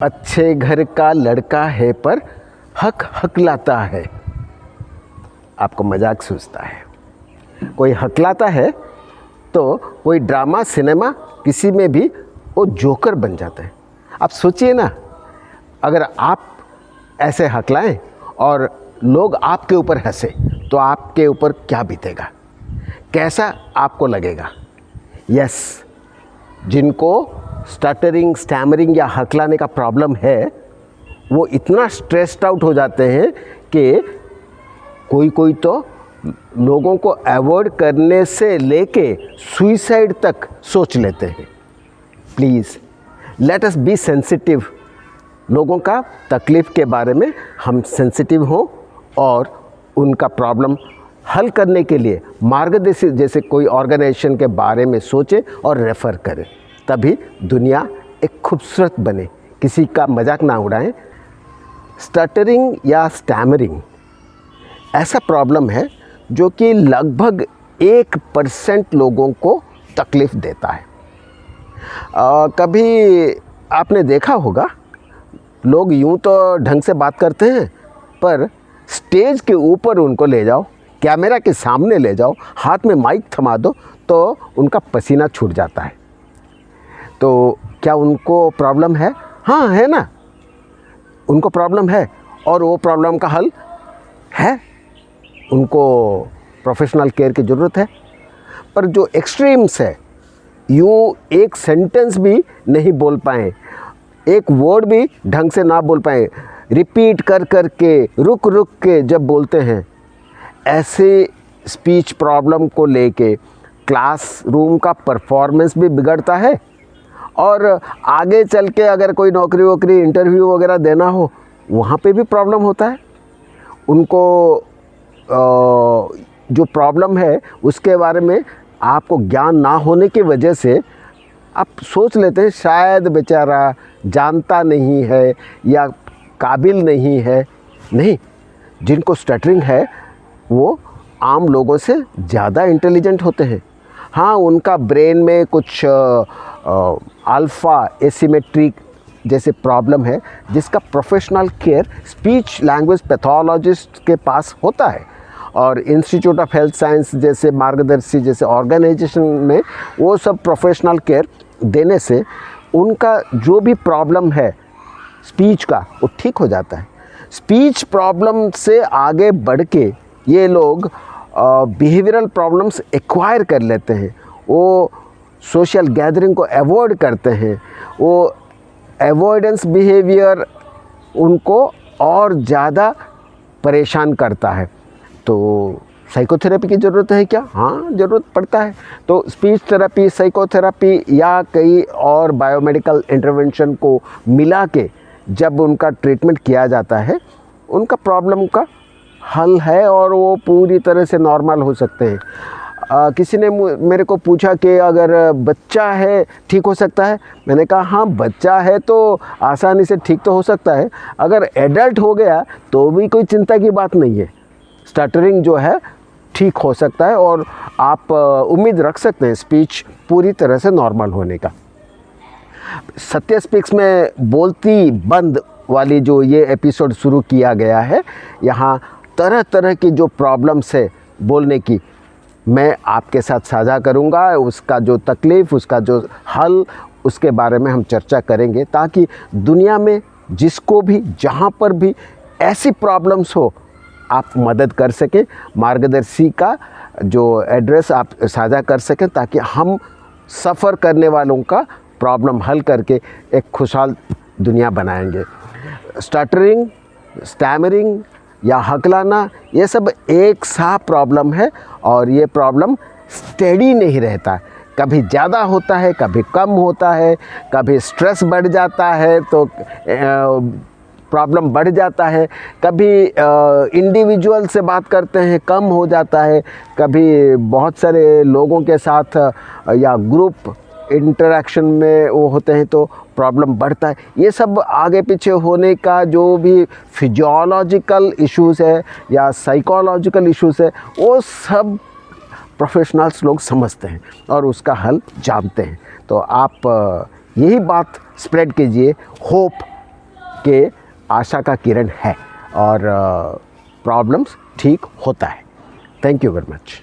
अच्छे घर का लड़का है पर हक हकलाता है। आपको मजाक सूझता है। कोई हकलाता है तो कोई ड्रामा सिनेमा किसी में भी वो जोकर बन जाता है। आप सोचिए ना, अगर आप ऐसे हकलाएं और लोग आपके ऊपर हंसे तो आपके ऊपर क्या बीतेगा, कैसा आपको लगेगा। यस, जिनको स्टटरिंग, स्टैमरिंग या हकलाने का प्रॉब्लम है वो इतना स्ट्रेस्ड आउट हो जाते हैं कि कोई तो लोगों को अवॉइड करने से लेके सुइसाइड तक सोच लेते हैं। Please let us be sensitive. लोगों का तकलीफ़ के बारे में हम सेंसिटिव हों और उनका प्रॉब्लम हल करने के लिए मार्गदर्शी जैसे कोई ऑर्गेनाइजेशन के बारे में सोचें और रेफ़र करें, तभी दुनिया एक खूबसूरत बने। किसी का मजाक ना उड़ाएं। स्टटरिंग या स्टैमरिंग ऐसा प्रॉब्लम है जो कि लगभग 1% लोगों को तकलीफ़ देता है। कभी आपने देखा होगा, लोग यूं तो ढंग से बात करते हैं पर स्टेज के ऊपर उनको ले जाओ, कैमरा के सामने ले जाओ, हाथ में माइक थमा दो तो उनका पसीना छूट जाता है। तो क्या उनको प्रॉब्लम है? हाँ, है ना, उनको प्रॉब्लम है और वो प्रॉब्लम का हल है। उनको प्रोफेशनल केयर की ज़रूरत है। पर जो एक्सट्रीम्स है, यूँ एक सेंटेंस भी नहीं बोल पाएँ, एक वर्ड भी ढंग से ना बोल पाएँ, रिपीट कर कर के रुक रुक के जब बोलते हैं, ऐसे स्पीच प्रॉब्लम को लेके क्लासरूम का परफॉर्मेंस भी बिगड़ता है और आगे चल के अगर कोई नौकरी वोकरी इंटरव्यू वगैरह देना हो वहाँ पे भी प्रॉब्लम होता है। उनको जो प्रॉब्लम है उसके बारे में आपको ज्ञान ना होने की वजह से आप सोच लेते हैं शायद बेचारा जानता नहीं है या काबिल नहीं है। नहीं, जिनको स्टटरिंग है वो आम लोगों से ज़्यादा इंटेलिजेंट होते हैं। हाँ, उनका ब्रेन में कुछ अल्फ़ा एसिमेट्रिक जैसे प्रॉब्लम है जिसका professional care speech language pathologist के पास होता है और इंस्टीट्यूट ऑफ हेल्थ साइंस जैसे मार्गदर्शी जैसे ऑर्गेनाइजेशन में वो सब प्रोफेशनल केयर देने से उनका जो भी प्रॉब्लम है स्पीच का वो ठीक हो जाता है। स्पीच प्रॉब्लम से आगे बढ़ के ये लोग बिहेवियरल प्रॉब्लम्स एक्वायर कर लेते हैं। वो सोशल गैदरिंग को अवॉइड करते हैं। वो अवॉइडेंस बिहेवियर उनको और ज़्यादा परेशान करता है। तो साइकोथेरेपी की ज़रूरत है क्या? हाँ, ज़रूरत पड़ता है। तो स्पीच थेरेपी, साइकोथेरेपी या कई और बायोमेडिकल इंटरवेंशन को मिला के जब उनका ट्रीटमेंट किया जाता है उनका प्रॉब्लम का हल है और वो पूरी तरह से नॉर्मल हो सकते हैं। किसी ने मेरे को पूछा कि अगर बच्चा है ठीक हो सकता है? मैंने कहा हाँ, बच्चा है तो आसानी से ठीक तो हो सकता है। अगर एडल्ट हो गया तो भी कोई चिंता की बात नहीं है। स्टटरिंग जो है ठीक हो सकता है और आप उम्मीद रख सकते हैं स्पीच पूरी तरह से नॉर्मल होने का। सत्य स्पीक्स में बोलती बंद वाली जो ये एपिसोड शुरू किया गया है, यहाँ तरह तरह की जो प्रॉब्लम्स है बोलने की मैं आपके साथ साझा करूँगा। उसका जो तकलीफ़, उसका जो हल, उसके बारे में हम चर्चा करेंगे ताकि दुनिया में जिसको भी जहाँ पर भी ऐसी प्रॉब्लम्स हो आप मदद कर सकें। मार्गदर्शी का जो एड्रेस आप साझा कर सकें ताकि हम सफ़र करने वालों का प्रॉब्लम हल करके एक खुशहाल दुनिया बनाएंगे। स्टटरिंग, स्टैमरिंग या हकलाना ये सब एक सा प्रॉब्लम है और ये प्रॉब्लम स्टेडी नहीं रहता। कभी ज़्यादा होता है, कभी कम होता है, कभी स्ट्रेस बढ़ जाता है तो प्रॉब्लम बढ़ जाता है, कभी इंडिविजुअल से बात करते हैं कम हो जाता है, कभी बहुत सारे लोगों के साथ या ग्रुप इंटरेक्शन में वो होते हैं तो प्रॉब्लम बढ़ता है। ये सब आगे पीछे होने का जो भी फिजियोलॉजिकल इश्यूज़ है या साइकोलॉजिकल इश्यूज़ है वो सब प्रोफेशनल्स लोग समझते हैं और उसका हल जानते हैं। तो आप यही बात स्प्रेड कीजिए, होप कि आशा का किरण है और प्रॉब्लम्स ठीक होता है। Thank you very much.